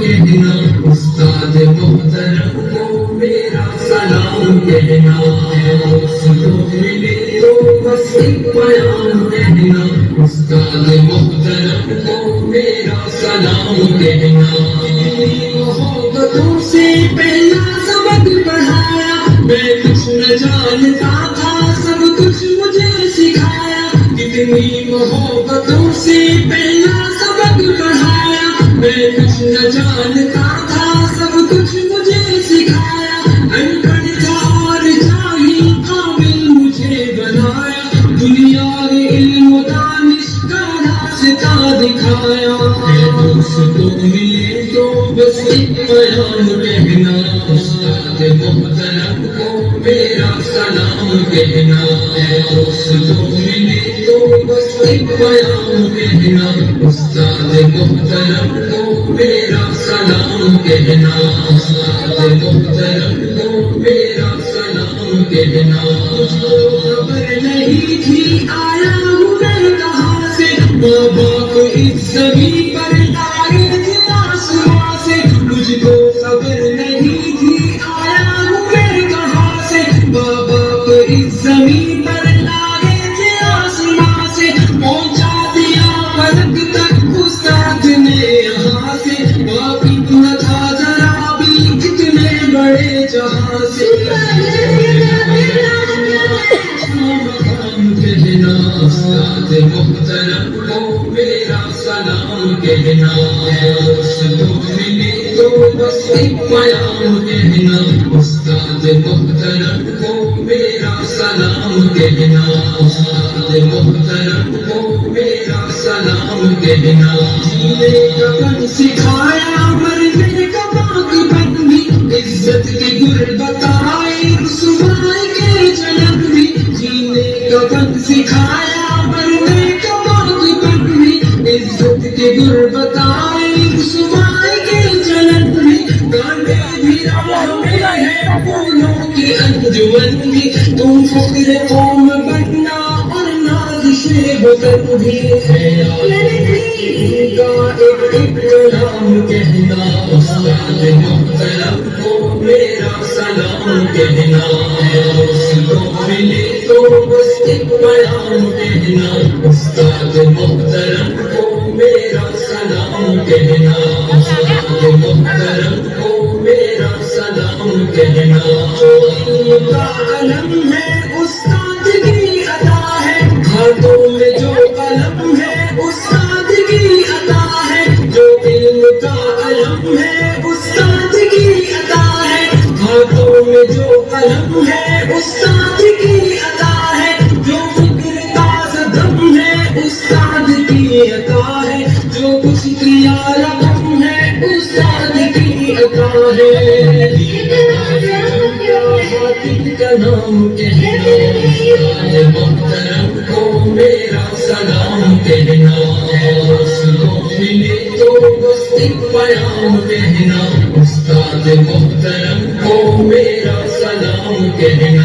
کہنا، استاد محترم کو میرا سلام کہنا، دوستوں ملے تو بس ایک پیام کہنا، استاد محترم کو میرا سلام کہنا۔ محبتوں سے پہلا سبق پڑھایا، میں کچھ نہ جانتا تھا، سب کچھ مجھے سکھایا، کتنی محبتوں سے پہلا سبق پڑھایا، میں کچھ نہ جانتا تھا، سب کچھ مجھے سکھایا، ان پڑھ تھا اور جاہل قابل مجھے بنایا، دنیا کے علم و دانش کا راستہ دکھایا۔ دوستوں ملے تو بس ایک پیام کہنا، استاد محترم کو میرا سلام کہنا، دوستوں ملے تو بس ایک پیام کہنا، استاد محترم کو میرا سلام کہنا، استاد محترم کو میرا سلام کہنا۔ خبر نہیں تھی آیا ہوں میں کہاں سے، ماں باپ اس زمین پر لائے تھے آسمان سے، مجھ کو خبر نہیں تھی آیا ہوں میں کہاں سے، ماں باپ اس زمین پر لائے تھے آسمان سے، پہنچا دیا پلک تک استاد نے یہاں سے، باقی نہ تھا ذرا بھی اتنے بڑے جہاں سے۔ کہنا، استاد محترم کو میرا سلام کہنا، دوستوں ملے تو بس ایک پیام کہنا، استاد محترم کو میرا سلام کہنا، استاد محترم کو میرا سلام کہنا۔ جینے کا فن سکھایا، مرنے کا باغ بن بھی، عزت کی گر بتائی، رسوائی کے جنم بھی، جینے کا فن سکھایا، مرنے کا باغ بن بھی، عزت کے گر بتائی، رسوائی کے جنم بھی، گانے بھی راہ میں ہے پھولوں کی انجمن بھی، تم فخر قوم بننا اور نازش وطن بھی ہے، کا ایک کلام کہنا، استاد محترم کو میرا سلام کہنا، دوستوں ملے تو بس ایک پیام کہنا، استاد محترم کو میرا سلام کہنا، استاد محترم کو میرا سلام کہنا۔ جو علم کا علم ہے استاد کی عطا ہے، ہاتھوں میں جو قلم ہے استاد کی عطا ہے، جو علم کا علم ہے استاد کی عطا ہے، ہاتھوں میں جو قلم ہے استاد کی عطا ہے، جو فکر تازہ دم ہے استاد کی عطا ہے، جو کچھ کیا رقم ہے استاد کی عطا ہے۔ کا نام کہنا، استاد محترم کو میرا سلام کہنا، دوستوں ملے تو بس ایک پیام کہنا، استاد محترم کو میرا سلام کہنا۔